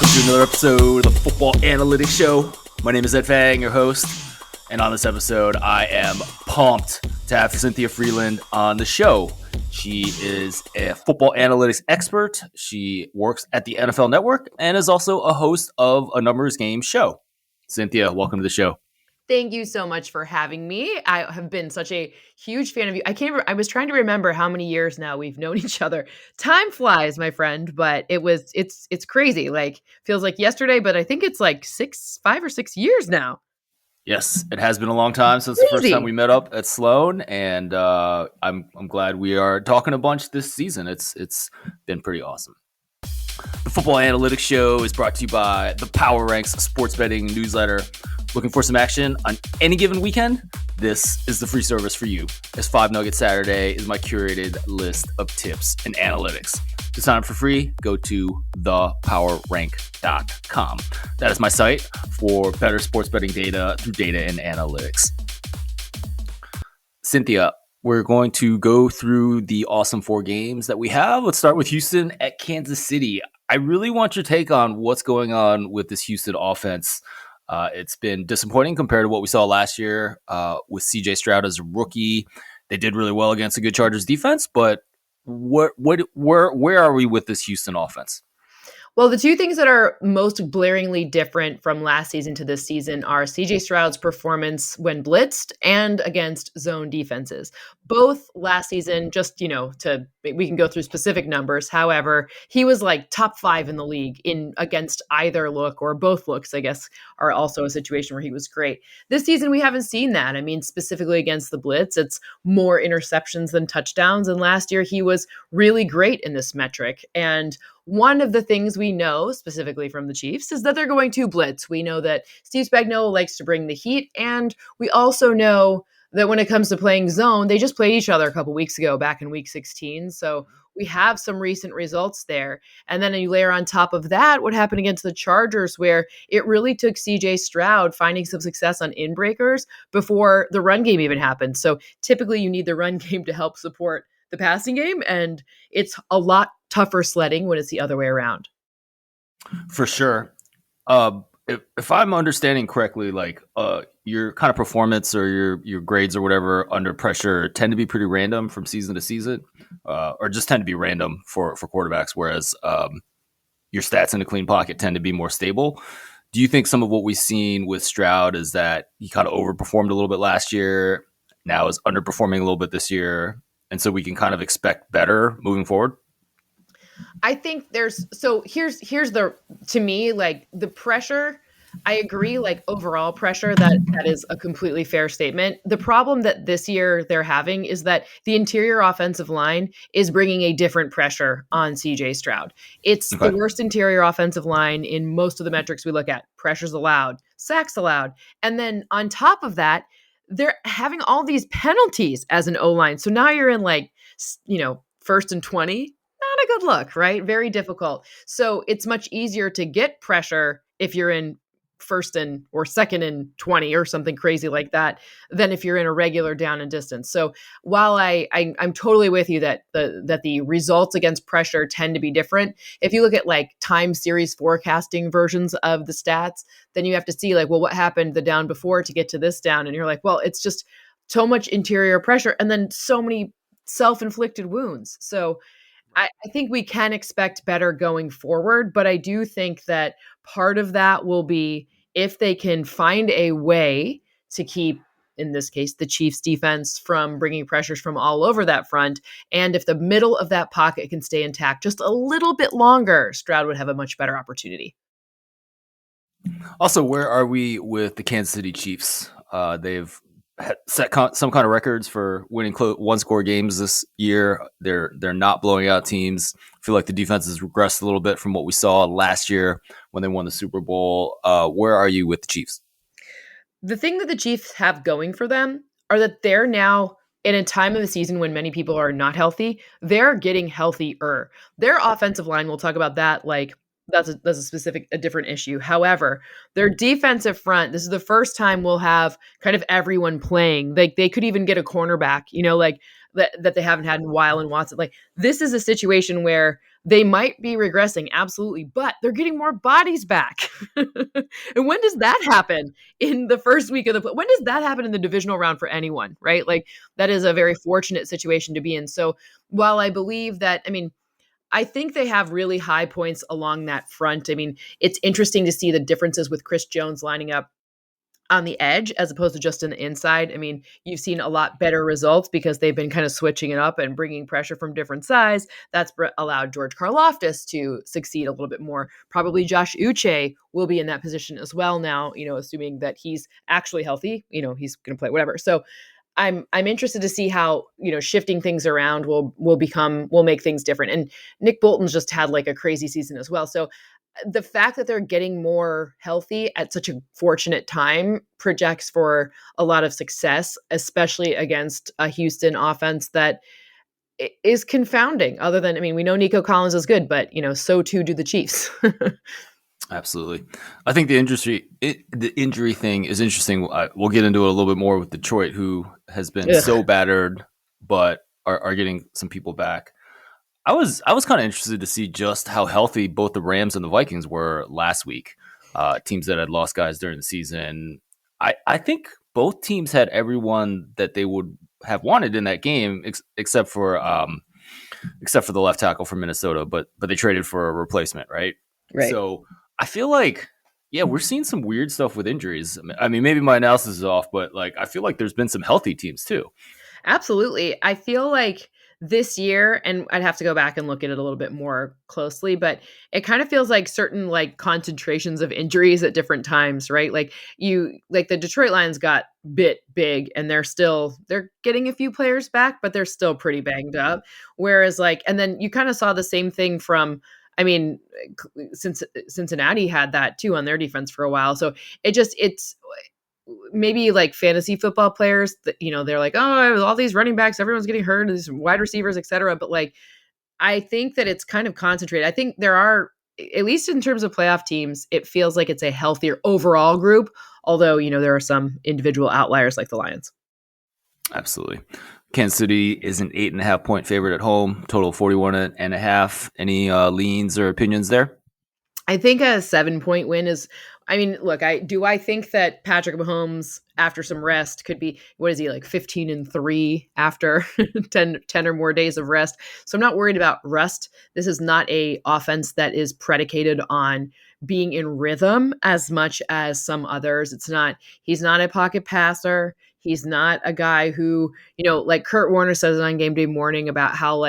Welcome to another episode of the Football Analytics Show. My name is Ed Fang, your host, and on this episode, I am pumped to have Cynthia Frelund on the show. She is a football analytics expert. She works at the NFL Network and is also a host of a numbers game show. Cynthia, welcome to the show. Thank you so much for having me. I have been such a huge fan of you. I was trying to remember how many years now we've known each other. Time flies, my friend, but it's crazy. Like feels like yesterday, but I think it's like 5 or 6 years now. Yes, it has been a long time since the first time we met up at Sloan, and I'm glad we are talking a bunch this season. It's been pretty awesome. The Football Analytics Show is brought to you by the Power Ranks sports betting newsletter. Looking for some action on any given weekend? This is the free service for you, as 5 Nugget Saturday is my curated list of tips and analytics. To sign up for free, go to thepowerrank.com. That is my site for better sports betting data through data and analytics. Cynthia, we're going to go through the awesome 4 games that we have. Let's start with Houston at Kansas City. I really want your take on what's going on with this Houston offense. It's been disappointing compared to what we saw last year with CJ Stroud as a rookie. They did really well against a good Chargers defense, but where are we with this Houston offense? Well, the two things that are most blaringly different from last season to this season are CJ Stroud's performance when blitzed and against zone defenses. Both last season, we can go through specific numbers. However, he was like top 5 in the league against either look, or both looks, I guess, are also a situation where he was great. This season, we haven't seen that. I mean, specifically against the blitz, it's more interceptions than touchdowns. And last year, he was really great in this metric. And one of the things we know specifically from the Chiefs is that they're going to blitz. We know that Steve Spagnuolo likes to bring the heat, and we also know that when it comes to playing zone, they just played each other a couple weeks ago back in week 16. So we have some recent results there. And then you layer on top of that what happened against the Chargers, where it really took CJ Stroud finding some success on inbreakers before the run game even happened. So typically you need the run game to help support the passing game, and it's a lot tougher sledding when it's the other way around. For sure. If I'm understanding correctly, like your kind of performance or your grades or whatever under pressure tend to be pretty random from season to season, or just tend to be random for quarterbacks, whereas your stats in a clean pocket tend to be more stable. Do you think some of what we've seen with Stroud is that he kind of overperformed a little bit last year, now is underperforming a little bit this year, and so we can kind of expect better moving forward? I think here's to me, like the pressure, I agree, like overall pressure, that is a completely fair statement. The problem that this year they're having is that the interior offensive line is bringing a different pressure on CJ Stroud. It's the worst interior offensive line in most of the metrics we look at. Pressures allowed, sacks allowed. And then on top of that, they're having all these penalties as an O-line. So now you're in first and 20. Not a good look, right? Very difficult. So it's much easier to get pressure if you're in first and or second and 20 or something crazy like that than if you're in a regular down and distance. So while I'm totally with you that the results against pressure tend to be different, if you look at like time series forecasting versions of the stats, then you have to see like, well, what happened the down before to get to this down? And you're like, well, it's just so much interior pressure and then so many self-inflicted wounds. So I think we can expect better going forward, but I do think that part of that will be if they can find a way to keep, in this case, the Chiefs defense from bringing pressures from all over that front. And if the middle of that pocket can stay intact just a little bit longer, Stroud would have a much better opportunity. Also, where are we with the Kansas City Chiefs? They've set some kind of records for winning one-score games this year. They're not blowing out teams. I feel like the defense has regressed a little bit from what we saw last year when they won the Super Bowl. Where are you with the Chiefs? The thing that the Chiefs have going for them are that they're now in a time of the season when many people are not healthy. They're getting healthier. Their offensive line, we'll talk about that, like that's a different issue. However, their defensive front, this is the first time we'll have kind of everyone playing. Like they could even get a cornerback, that they haven't had in a while in Watson. Like, this is a situation where they might be regressing, absolutely, but they're getting more bodies back. And when does that happen in the first week of when does that happen in the divisional round for anyone, right? Like, that is a very fortunate situation to be in. So while I believe that, I mean, I think they have really high points along that front. I mean, it's interesting to see the differences with Chris Jones lining up on the edge as opposed to just in the inside. I mean, you've seen a lot better results because they've been kind of switching it up and bringing pressure from different sides. That's allowed George Karlaftis to succeed a little bit more. Probably Josh Uche will be in that position as well now, assuming that he's actually healthy, he's going to play whatever. So I'm interested to see how, shifting things around will make things different. And Nick Bolton's just had like a crazy season as well. So the fact that they're getting more healthy at such a fortunate time projects for a lot of success, especially against a Houston offense that is confounding. Other than, I mean, we know Nico Collins is good, but so too do the Chiefs. Absolutely. I think the injury thing is interesting. We'll get into it a little bit more with Detroit, who has been so battered, but are getting some people back. I was kind of interested to see just how healthy both the Rams and the Vikings were last week. Teams that had lost guys during the season. I think both teams had everyone that they would have wanted in that game, except for the left tackle from Minnesota, but they traded for a replacement, right? Right. So I feel like, yeah, we're seeing some weird stuff with injuries. I mean, maybe my analysis is off, but like I feel like there's been some healthy teams too. Absolutely. I feel like this year, and I'd have to go back and look at it a little bit more closely, but it kind of feels like certain like concentrations of injuries at different times, right? Like the Detroit Lions got bit big and they're getting a few players back, but they're still pretty banged up. Whereas and then you kind of saw the same thing from, I mean, since Cincinnati had that too on their defense for a while. So it's maybe like fantasy football players that, they're like, oh, all these running backs, everyone's getting hurt, these wide receivers, etc. But like, I think that it's kind of concentrated. I think there are, at least in terms of playoff teams, it feels like it's a healthier overall group. Although, there are some individual outliers like the Lions. Absolutely. Kansas City is an 8.5 point favorite at home, total 41.5. Any leans or opinions there? I think a 7-point win is, I mean, look, I think that Patrick Mahomes after some rest could be, what is he, like 15-3 after 10 or more days of rest. So I'm not worried about rust. This is not a offense that is predicated on being in rhythm as much as some others. He's not a pocket passer. He's not a guy who, like Kurt Warner says on Game Day Morning about how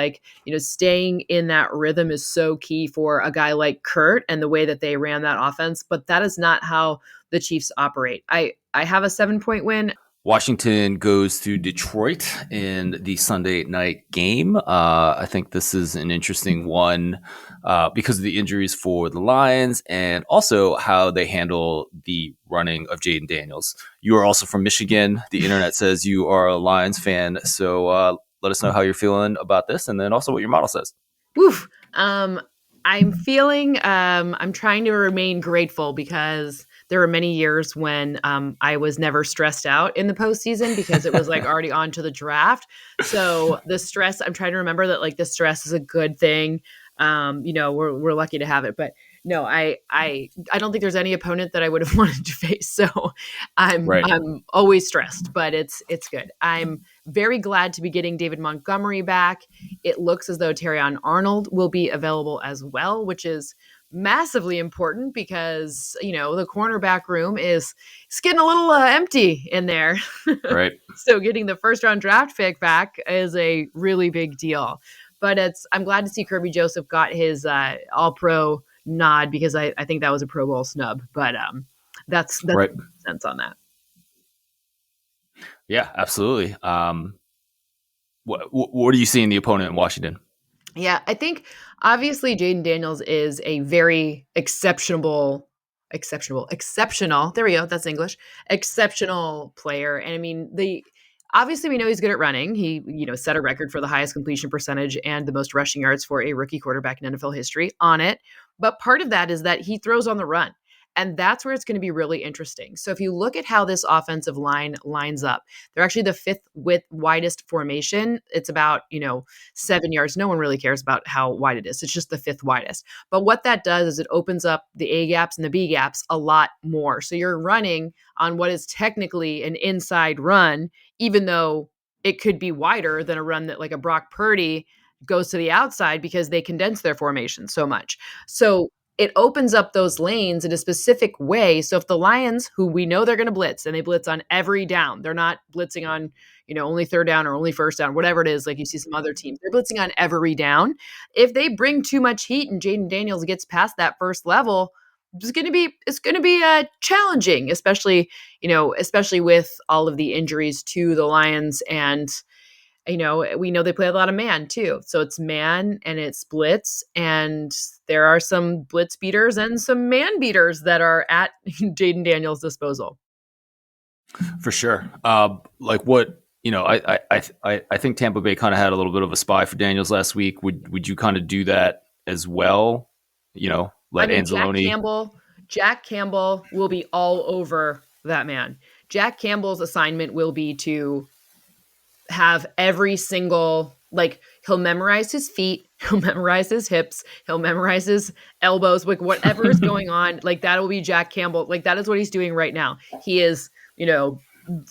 staying in that rhythm is so key for a guy like Kurt and the way that they ran that offense. But that is not how the Chiefs operate. I have a 7-point win. Washington goes to Detroit in the Sunday night game. I think this is an interesting one because of the injuries for the Lions and also how they handle the running of Jaden Daniels. You are also from Michigan. The internet says you are a Lions fan. So let us know how you're feeling about this and then also what your model says. Woof. I'm feeling, I'm trying to remain grateful because there were many years when I was never stressed out in the postseason because it was like already on to the draft. So the stress, I'm trying to remember that like the stress is a good thing. We're lucky to have it, but no, I don't think there's any opponent that I would have wanted to face. So I'm always stressed, but it's good. I'm very glad to be getting David Montgomery back. It looks as though Terrion Arnold will be available as well, which is massively important because, the cornerback room is getting a little empty in there. Right. So getting the first round draft pick back is a really big deal. But I'm glad to see Kirby Joseph got his all-pro nod because I think that was a Pro Bowl snub. But that's right. Sense on that. Yeah, absolutely. What do you see in the opponent in Washington? Yeah, I think obviously Jaden Daniels is a very exceptional. There we go. That's English. Exceptional player. And I mean, obviously we know he's good at running. He, set a record for the highest completion percentage and the most rushing yards for a rookie quarterback in NFL history on it. But part of that is that he throws on the run. And that's where it's going to be really interesting. So if you look at how this offensive line lines up, they're actually the fifth widest formation. It's about, 7 yards. No one really cares about how wide it is. It's just the fifth widest. But what that does is it opens up the A gaps and the B gaps a lot more. So you're running on what is technically an inside run, even though it could be wider than a run that like a Brock Purdy goes to the outside because they condense their formation so much. So it opens up those lanes in a specific way. So if the Lions, who we know they're going to blitz, and they blitz on every down, they're not blitzing on, only third down or only first down, whatever it is, like you see some other teams, they're blitzing on every down. If they bring too much heat and Jaden Daniels gets past that first level, it's going to be challenging, especially with all of the injuries to the Lions. And we know they play a lot of man too. So it's man and it's blitz, and there are some blitz beaters and some man beaters that are at Jaden Daniels' disposal. For sure. Like what, I think Tampa Bay kind of had a little bit of a spy for Daniels last week. Would you kind of do that as well? Let Anzalone. Jack Campbell will be all over that man. Jack Campbell's assignment will be to have every single, like, he'll memorize his feet, he'll memorize his hips, he'll memorize his elbows, like whatever is going on, like that will be Jack Campbell. Like that is what he's doing right now. He is,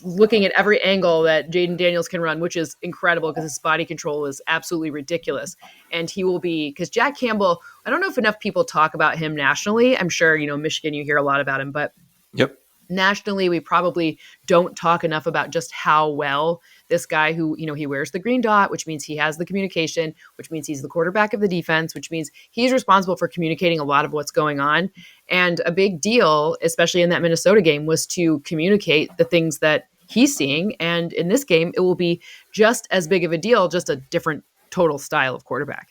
looking at every angle that Jaden Daniels can run, which is incredible because his body control is absolutely ridiculous. And he will be, because Jack Campbell, I don't know if enough people talk about him nationally. I'm sure, Michigan, you hear a lot about him, but Yep. nationally, we probably don't talk enough about just how well this guy who, he wears the green dot, which means he has the communication, which means he's the quarterback of the defense, which means he's responsible for communicating a lot of what's going on. And a big deal, especially in that Minnesota game, was to communicate the things that he's seeing. And in this game, it will be just as big of a deal, just a different total style of quarterback.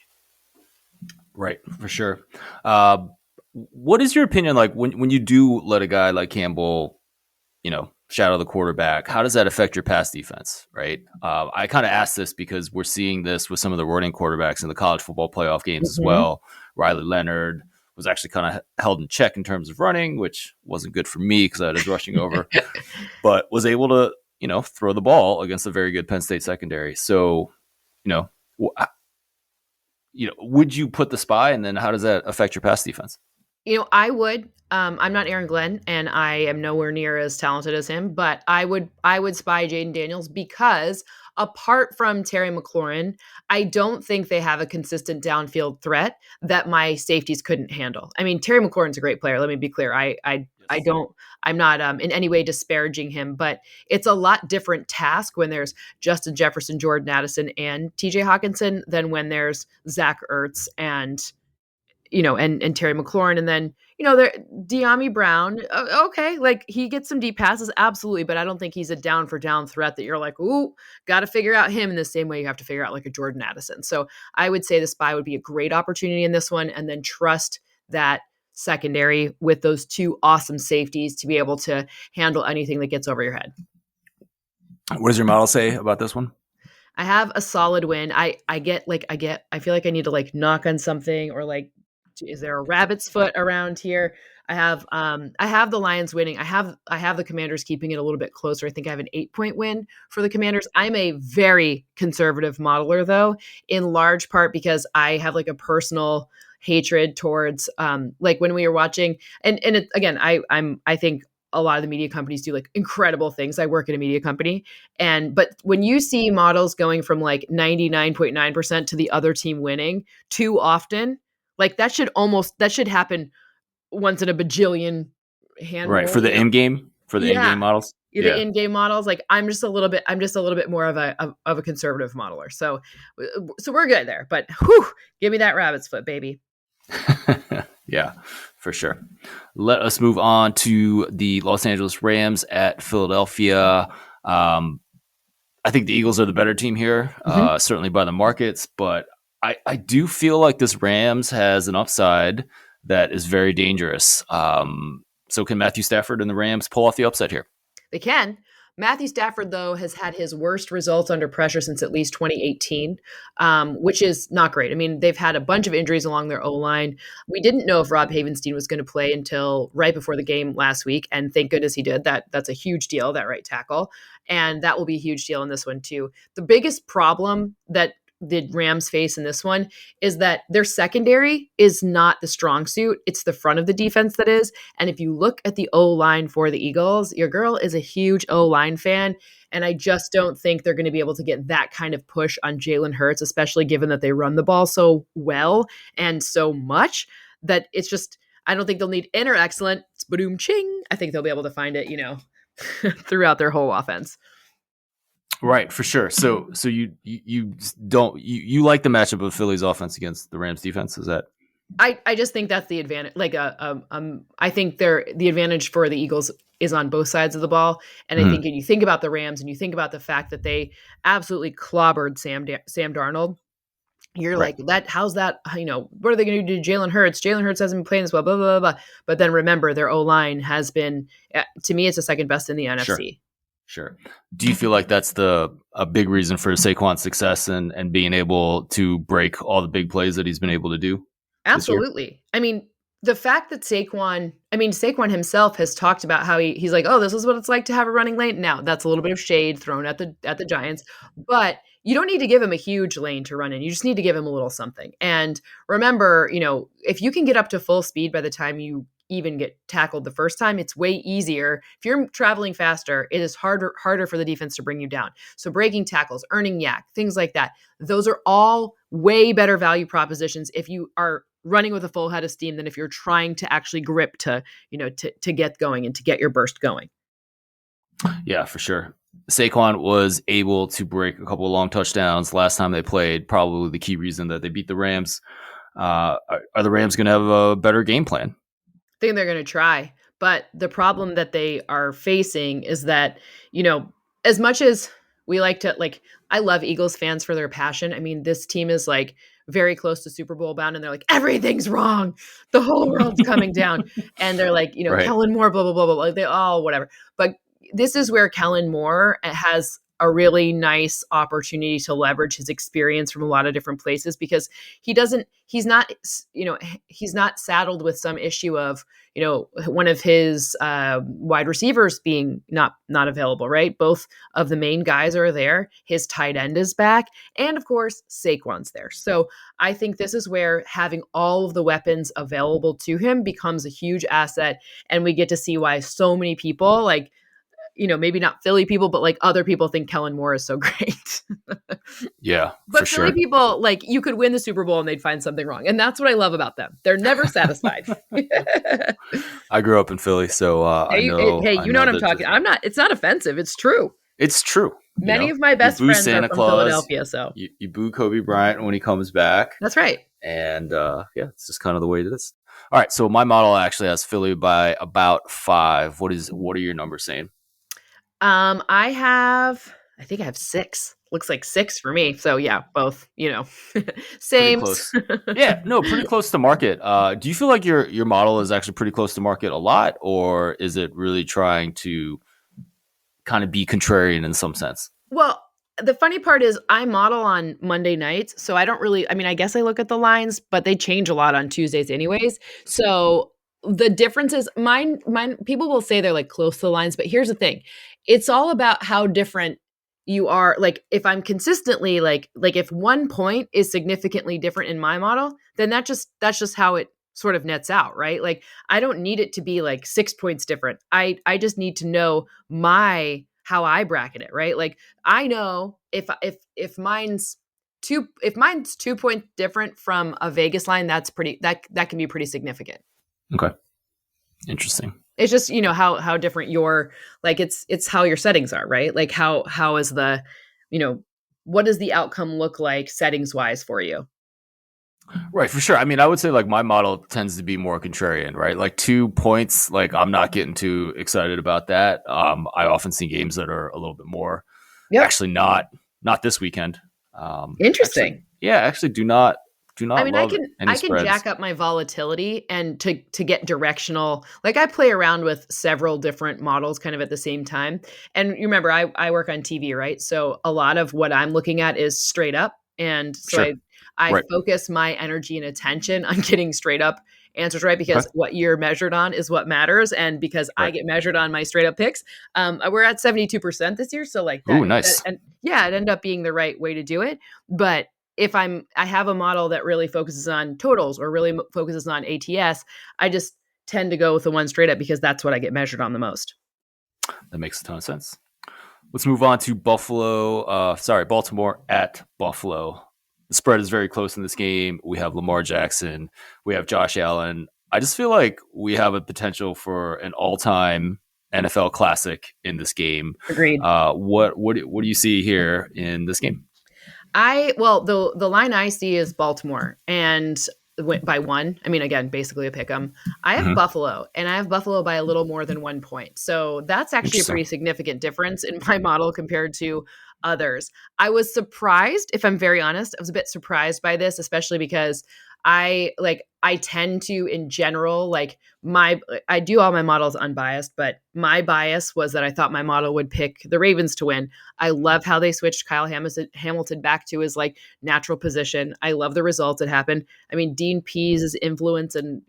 Right, for sure. What is your opinion like when you do let a guy like Campbell, shadow the quarterback? How does that affect your pass defense? Right. I kind of asked this because we're seeing this with some of the running quarterbacks in the college football playoff games as well. Riley Leonard was actually kind of held in check in terms of running, which wasn't good for me because I was rushing over, but was able to, throw the ball against a very good Penn State secondary. So, would you put the spy, and then how does that affect your pass defense? I would. I'm not Aaron Glenn, and I am nowhere near as talented as him. But I would spy Jaden Daniels because apart from Terry McLaurin, I don't think they have a consistent downfield threat that my safeties couldn't handle. I mean, Terry McLaurin's a great player. Let me be clear. I'm not in any way disparaging him, but it's a lot different task when there's Justin Jefferson, Jordan Addison, and TJ Hawkinson than when there's Zach Ertz and Terry McLaurin, and then, there De'Ami Brown. Okay. Like he gets some deep passes. Absolutely. But I don't think he's a down for down threat that you're like, ooh, got to figure out him in the same way you have to figure out like a Jordan Addison. So I would say the spy would be a great opportunity in this one, and then trust that secondary with those two awesome safeties to be able to handle anything that gets over your head. What does your model say about this one? I have a solid win. I feel like I need to like knock on something, or like, is there a rabbit's foot around here? I have the Lions winning. I have the Commanders keeping it a little bit closer. I think I have an 8-point win for the Commanders. I'm a very conservative modeler though, in large part because I have like a personal hatred towards like when we were watching, and it, again, I think a lot of the media companies do like incredible things. I work in a media company, but when you see models going from like 99.9% to the other team winning too often, like that should happen once in a bajillion handful. Right. For the in-game models. The in-game models. Like I'm just a little bit more of a conservative modeler. So we're good there, but give me that rabbit's foot, baby. Yeah, for sure. Let us move on to the Los Angeles Rams at Philadelphia. I think the Eagles are the better team here, certainly by the markets, but I do feel like this Rams has an upside that is very dangerous. So can Matthew Stafford and the Rams pull off the upset here? They can, Matthew Stafford, though, has had his worst results under pressure since at least 2018, which is not great. I mean, they've had a bunch of injuries along their O line. We didn't know if Rob Havenstein was going to play until right before the game last week, and thank goodness he did. That's a huge deal, that right tackle, and that will be a huge deal in this one too. The biggest problem that the Rams face in this one is that their secondary is not the strong suit. It's the front of the defense that is. And if you look at the O line for the Eagles, your girl is a huge O line fan. And I just don't think they're going to be able to get that kind of push on Jalen Hurts, especially given that they run the ball so well and so much that it's just, I don't think they'll need in or excellent. It's boom ching. I think they'll be able to find it, throughout their whole offense. Right, for sure. So you don't you like the matchup of Philly's offense against the Rams defense? Is that? I just think that's the advantage. I think the advantage for the Eagles is on both sides of the ball. And I think when you think about the Rams and you think about the fact that they absolutely clobbered Sam Darnold, you're Right. like, how's that? What are they going to do to Jalen Hurts? Jalen Hurts hasn't been playing this well, blah, blah, blah, blah. But then remember, their O-line has been, to me, it's the second best in the NFC. Sure. Do you feel like that's a big reason for Saquon's success and being able to break all the big plays that he's been able to do? Absolutely. I mean, the fact that Saquon himself has talked about how he's like, oh, this is what it's like to have a running lane. Now, that's a little bit of shade thrown at the Giants, but you don't need to give him a huge lane to run in. You just need to give him a little something. And remember, if you can get up to full speed by the time you even get tackled the first time, it's way easier. If you're traveling faster, it is harder for the defense to bring you down. So breaking tackles, earning yak, things like that. Those are all way better value propositions if you are running with a full head of steam than if you're trying to actually grip to get going and to get your burst going. Yeah, for sure. Saquon was able to break a couple of long touchdowns last time they played. Probably the key reason that they beat the Rams. Are the Rams going to have a better game plan? I think they're going to try. But the problem that they are facing is that, as much as we like to, I love Eagles fans for their passion. I mean, this team is very close to Super Bowl bound and they're like, everything's wrong. The whole world's coming down. And they're like, Right. Kellen Moore, blah, blah, blah, blah. Like they all, whatever. But this is where Kellen Moore has a really nice opportunity to leverage his experience from a lot of different places because he's not saddled with some issue of, one of his wide receivers being not available, right? Both of the main guys are there. His tight end is back. And of course, Saquon's there. So I think this is where having all of the weapons available to him becomes a huge asset. And we get to see why so many people maybe not Philly people, but other people think Kellen Moore is so great. Yeah, but for Philly sure. people, you could win the Super Bowl and they'd find something wrong. And that's what I love about them. They're never satisfied. I grew up in Philly, so I know. Hey, you know what I'm talking. It's not offensive. It's true. It's true. Many of my best friends Santa are from Claus, Philadelphia, so you boo Kobe Bryant when he comes back. That's right. And it's just kind of the way it is. All right, so my model actually has Philly by about 5. What are your numbers saying? I think I have 6. Looks like 6 for me. So yeah, both, same. Pretty close. Yeah, no, pretty close to market. Do you feel like your model is actually pretty close to market a lot, or is it really trying to kind of be contrarian in some sense? Well, the funny part is I model on Monday nights, so I don't really, I guess I look at the lines, but they change a lot on Tuesdays anyways. So the difference is mine, people will say they're close to the lines, but here's the thing. It's all about how different you are. If I'm consistently if 1 point is significantly different in my model, then that's just how it sort of nets out, right? I don't need it to be 6 points different. I just need to know how I bracket it, right? I know if mine's 2 points different from a Vegas line, that can be pretty significant. Okay. Interesting. It's just, how different your, it's how your settings are, right? How is the, what does the outcome look like settings wise for you? Right, for sure. I would say my model tends to be more contrarian, right? 2 points, I'm not getting too excited about that. I often see games that are a little bit more, actually not this weekend. Interesting. Actually do not Do I not mean, love any I can spreads. jack up my volatility and to get directional. Like I play around with several different models kind of at the same time. And you remember I work on TV, right? So a lot of what I'm looking at is straight up. And so Sure. I Right. focus my energy and attention on getting straight up answers right Okay. because what you're measured on is what matters. And because I Right. get measured on my straight up picks, we're at 72% this year. So like Ooh, that nice. and yeah, it ended up being the right way to do it. But if I have a model that really focuses on totals or really focuses on ATS, I just tend to go with the one straight up because that's what I get measured on the most. That makes a ton of sense. Let's move on to Baltimore at Buffalo. The spread is very close in this game. We have Lamar Jackson. We have Josh Allen. I just feel like we have a potential for an all-time NFL classic in this game. Agreed. What do you see here in this game? The line I see is Baltimore and went by one. I mean, again, basically a pick 'em. I have Mm-hmm. Buffalo, and I have Buffalo by a little more than 1 point. So that's actually a Interesting. pretty significant difference in my model compared to others. I was surprised, if I'm very honest, I was a bit surprised by this, especially because I tend to in general I do all my models unbiased, but my bias was that I thought my model would pick the Ravens to win. I love how they switched Kyle Hamilton back to his like natural position. I love the results that happened. I mean, Dean Pease' influence and,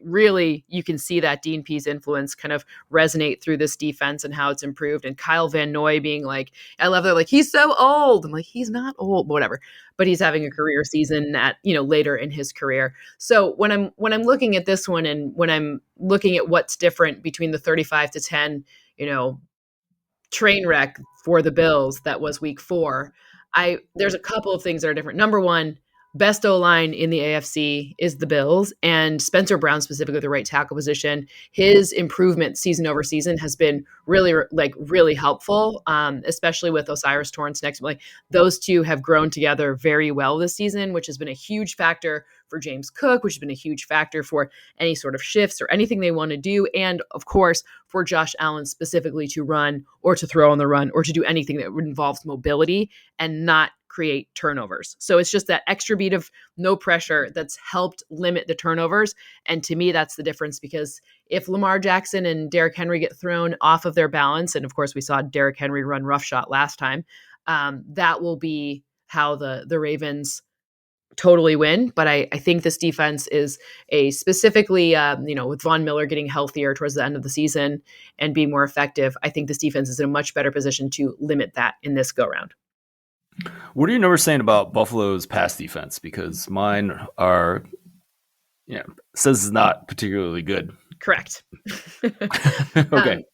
really you can see that Dean Pease influence kind of resonate through this defense and how it's improved. And Kyle Van Noy being like, I love that, like, he's so old. I'm like, he's not old, whatever. But he's having a career season at, later in his career. So when I'm looking at this one and when I'm looking at what's different between the 35-10, you know, train wreck for the Bills that was week 4, there's a couple of things that are different. Number one, best O line in the AFC is the Bills, and Spencer Brown specifically the right tackle position. His improvement season over season has been really helpful, especially with Osiris Torrance next. Like those two have grown together very well this season, which has been a huge factor for James Cook, which has been a huge factor for any sort of shifts or anything they want to do, and of course for Josh Allen specifically to run or to throw on the run or to do anything that involves mobility and not create turnovers. So it's just that extra beat of no pressure that's helped limit the turnovers. And to me, that's the difference, because if Lamar Jackson and Derrick Henry get thrown off of their balance, and of course we saw Derrick Henry run roughshod last time, that will be how the Ravens totally win. But I think this defense is specifically, with Von Miller getting healthier towards the end of the season and being more effective, I think this defense is in a much better position to limit that in this go round. What are your numbers saying about Buffalo's pass defense? Because mine are, says it's not particularly good. Correct. Okay.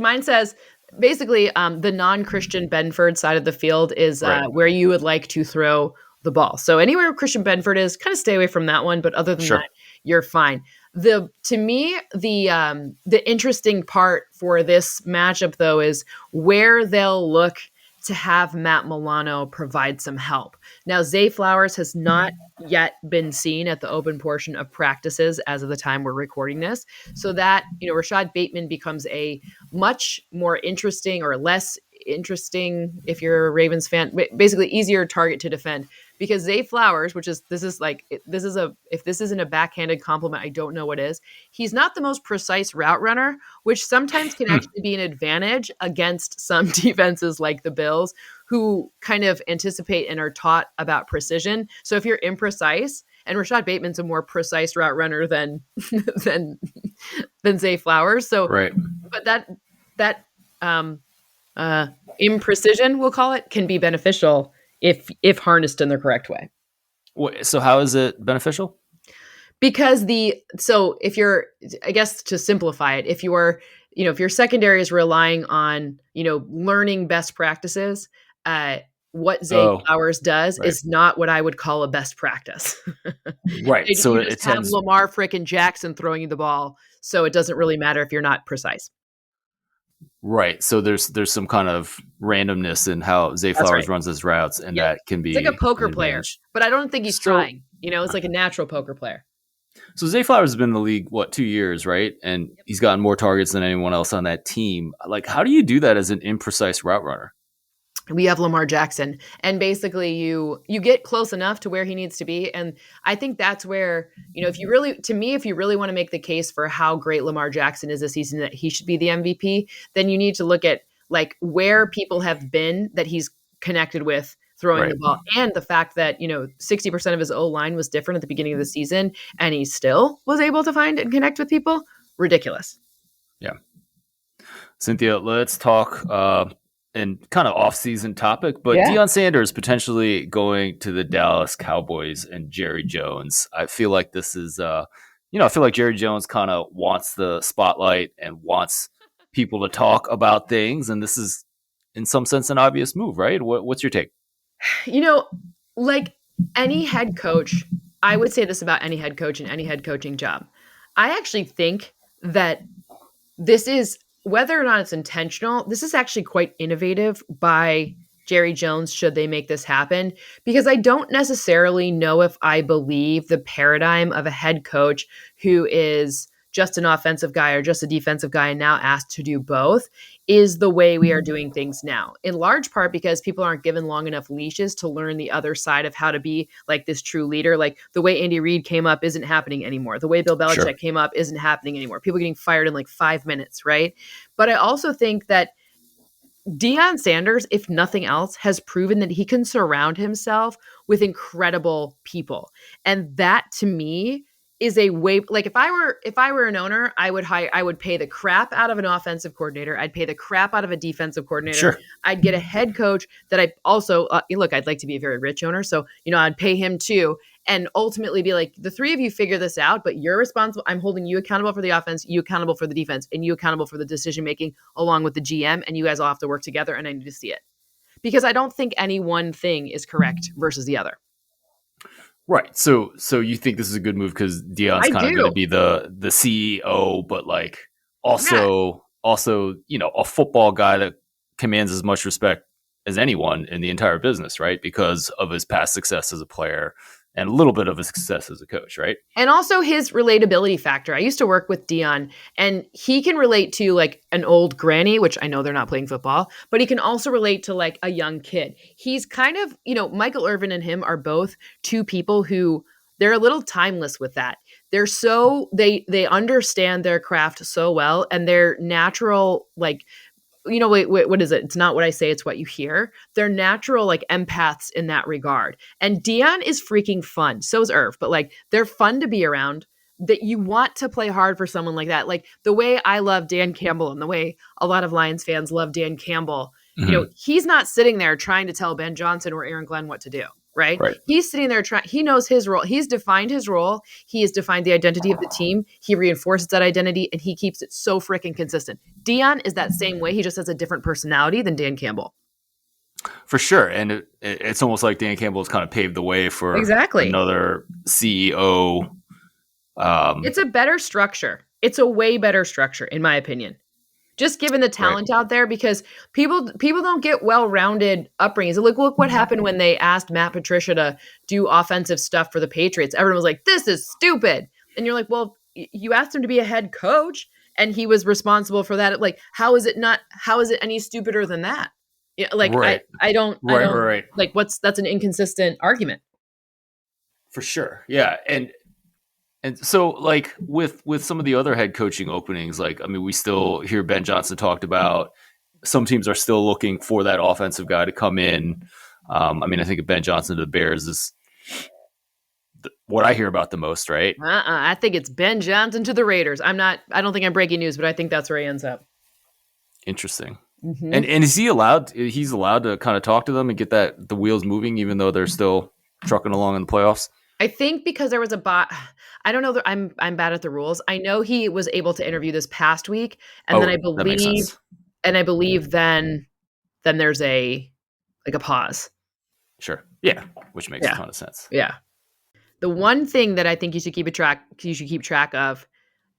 Mine says basically the non-Christian Benford side of the field is Right. where you would like to throw the ball. So anywhere Christian Benford is, kind of stay away from that one. But other than Sure. that, you're fine. To me, the interesting part for this matchup though is where they'll look to have Matt Milano provide some help. Now, Zay Flowers has not yet been seen at the open portion of practices as of the time we're recording this. So that, Rashad Bateman becomes a much more interesting, or less interesting if you're a Ravens fan, basically easier target to defend, because Zay Flowers, if this isn't a backhanded compliment, I don't know what is. He's not the most precise route runner, which sometimes can actually be an advantage against some defenses like the Bills, who kind of anticipate and are taught about precision. So if you're imprecise, and Rashad Bateman's a more precise route runner than than Zay Flowers. So, Right. but that imprecision, we'll call it, can be beneficial if harnessed in the correct way. So how is it beneficial? Because if you're, I guess to simplify it, if your secondary is relying on, learning best practices, what Zay Flowers does is not what I would call a best practice. Right. So you just have Lamar frickin' Jackson throwing you the ball, so it doesn't really matter if you're not precise. Right. So there's some kind of randomness in how Zay Flowers runs his routes, and that can be, it's like a poker player, but I don't think he's trying. It's like a natural poker player. So Zay Flowers has been in the league, 2 years, right? And he's gotten more targets than anyone else on that team. Like, how do you do that as an imprecise route runner? we have Lamar Jackson, and basically you get close enough to where he needs to be. And I think that's where, if you really, to me, if you really want to make the case for how great Lamar Jackson is this season, that he should be the MVP, then you need to look at like where people have been that he's connected with throwing Right. the ball, and the fact that 60% of his O line was different at the beginning of the season, and he still was able to find and connect with people. Ridiculous. Yeah. Cynthia, let's talk in kind of off-season topic, but Yeah. Deion Sanders potentially going to the Dallas Cowboys and Jerry Jones. I feel like this is, I feel like Jerry Jones kind of wants the spotlight and wants people to talk about things, and this is, in some sense, an obvious move, right? What's your take? Like any head coach, I would say this about any head coach in any head coaching job. I actually think that this is, whether or not it's intentional, this is actually quite innovative by Jerry Jones, should they make this happen, because I don't necessarily know if I believe the paradigm of a head coach who is just an offensive guy or just a defensive guy and now asked to do both is the way we are doing things now, in large part because people aren't given long enough leashes to learn the other side of how to be like this true leader. Like the way Andy Reid came up isn't happening anymore. The way Bill Belichick Sure. came up isn't happening anymore. People getting fired in like 5 minutes, right? But I also think that Deion Sanders, if nothing else, has proven that he can surround himself with incredible people. And that to me is a way, like if I were an owner, I would pay the crap out of an offensive coordinator. I'd pay the crap out of a defensive coordinator. Sure. I'd get a head coach that I also look, I'd like to be a very rich owner. So, I'd pay him too. And ultimately be like, the three of you figure this out, but you're responsible. I'm holding you accountable for the offense, you accountable for the defense, and you accountable for the decision making along with the GM. And you guys all have to work together. And I need to see it, because I don't think any one thing is correct versus the other. Right. So you think this is a good move because Deion's I kind of do. going to be the CEO, but like also a football guy that commands as much respect as anyone in the entire business, right? Because of his past success as a player and a little bit of his success as a coach, right? And also his relatability factor. I used to work with Deion, and he can relate to like an old granny, which I know they're not playing football, but he can also relate to like a young kid. He's kind of, Michael Irvin and him are both two people who they're a little timeless with that. They're so they understand their craft so well, and their natural like wait, what is it? It's not what I say, it's what you hear. They're natural like empaths in that regard. And Deion is freaking fun. So is Irv, but like they're fun to be around, that you want to play hard for someone like that. Like the way I love Dan Campbell and the way a lot of Lions fans love Dan Campbell, he's not sitting there trying to tell Ben Johnson or Aaron Glenn what to do. Right? Right. He's sitting there trying, he knows his role. He's defined his role. He has defined the identity of the team. He reinforces that identity, and he keeps it so freaking consistent. Deion is that same way. He just has a different personality than Dan Campbell. For sure. And it's almost like Dan Campbell has kind of paved the way for Exactly. another CEO. It's a better structure. It's a way better structure, in my opinion. Just given the talent out there, because people don't get well-rounded upbringings. Look what happened when they asked Matt Patricia to do offensive stuff for the Patriots. Everyone was like, this is stupid. And you're like, well, you asked him to be a head coach and he was responsible for that. Like, how is it any stupider than that? Yeah, like Right. I don't Right. like that's an inconsistent argument. For sure. Yeah. And so, like with some of the other head coaching openings, like I mean, we still hear Ben Johnson talked about. Some teams are still looking for that offensive guy to come in. I mean, I think Ben Johnson to the Bears is what I hear about the most, right? I think it's Ben Johnson to the Raiders. I don't think I'm breaking news, but I think that's where he ends up. Interesting. Mm-hmm. And is he allowed? He's allowed to kind of talk to them and get the wheels moving, even though they're still trucking along in the playoffs. I think because there was a bot. I don't know. I'm bad at the rules. I know he was able to interview this past week, and then that makes sense. I believe then there's a pause. Sure. Yeah, which makes a ton of sense. Yeah. The one thing that I think you should keep track of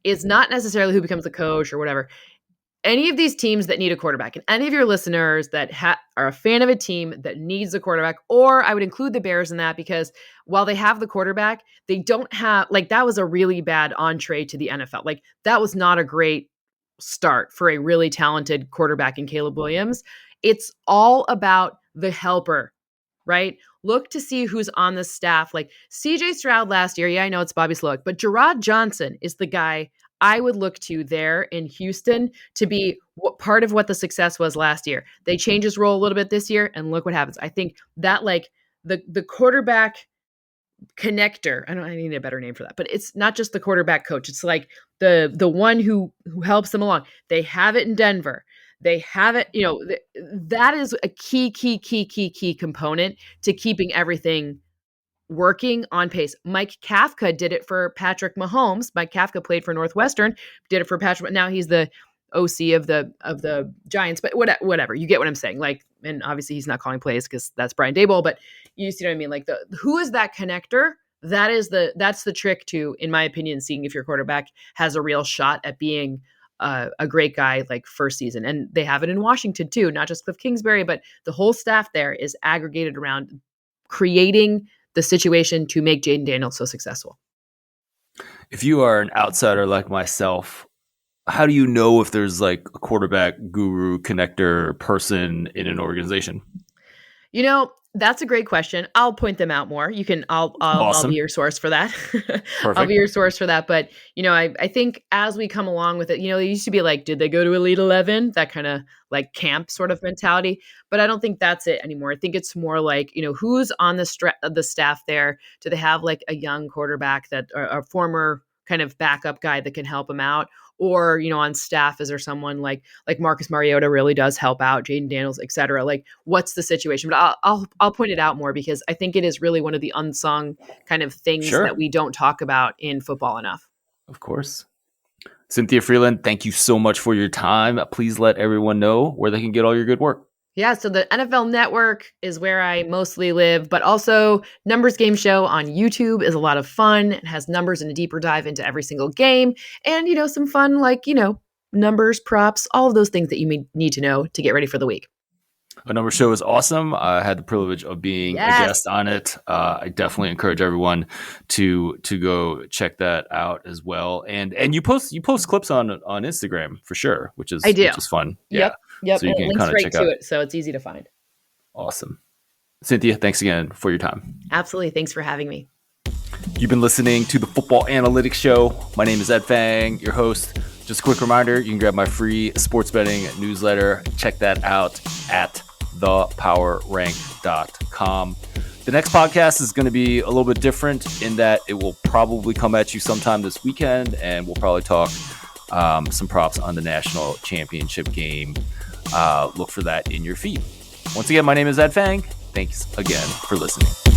is not necessarily who becomes the coach or whatever. Any of these teams that need a quarterback, and any of your listeners that are a fan of a team that needs a quarterback, or I would include the Bears in that, because while they have the quarterback, they don't have, like, that was a really bad entree to the NFL. Like, that was not a great start for a really talented quarterback in Caleb Williams. It's all about the helper, right? Look to see who's on the staff. Like CJ Stroud last year. Yeah, I know it's Bobby Slowick, but Gerard Johnson is the guy I would look to there in Houston to be part of what the success was last year. They changed his role a little bit this year, and look what happens. I think that like the quarterback connector. I need a better name for that, but it's not just the quarterback coach. It's like the one who helps them along. They have it in Denver. They have it, that is a key component to keeping everything working on pace. Mike Kafka did it for Patrick Mahomes. Mike Kafka played for Northwestern, did it for Patrick. Now he's the OC of the Giants, but whatever. You get what I'm saying. Like, and obviously he's not calling plays because that's Brian Daboll, but you see what I mean? Like who is that connector? That's the trick to, in my opinion, seeing if your quarterback has a real shot at being a great guy like first season. And they have it in Washington too, not just Cliff Kingsbury, but the whole staff there is aggregated around creating the situation to make Jaden Daniels so successful. If you are an outsider like myself, how do you know if there's like a quarterback guru connector person in an organization? That's a great question. I'll point them out more. You can, I'll be your source for that. I'll be your source for that. But, I think as we come along with it, it used to be like, did they go to Elite 11? That kind of like camp sort of mentality. But I don't think that's it anymore. I think it's more like, who's on the staff there? Do they have like a young quarterback that a former kind of backup guy that can help them out? Or, on staff, is there someone like Marcus Mariota really does help out, Jaden Daniels, et cetera? Like, what's the situation? But I'll point it out more because I think it is really one of the unsung kind of things that we don't talk about in football enough. Of course. Cynthia Frelund, thank you so much for your time. Please let everyone know where they can get all your good work. Yeah, so the NFL Network is where I mostly live, but also Numbers Game Show on YouTube is a lot of fun. It has numbers and a deeper dive into every single game and, some fun like, numbers, props, all of those things that you may need to know to get ready for the week. A Numbers Show is awesome. I had the privilege of being a guest on it. I definitely encourage everyone to go check that out as well. And you post clips on Instagram for sure, which is fun. Yep. Yeah. So you can kind of check out it, so it's easy to find. Awesome. Cynthia, thanks again for your time. Absolutely. Thanks for having me. You've been listening to the Football Analytics Show. My name is Ed Fang, your host. Just a quick reminder, you can grab my free sports betting newsletter. Check that out at thepowerrank.com. The next podcast is going to be a little bit different in that it will probably come at you sometime this weekend, and we'll probably talk some props on the national championship game. Look for that in your feed. Once again, my name is Ed Fang. Thanks again for listening.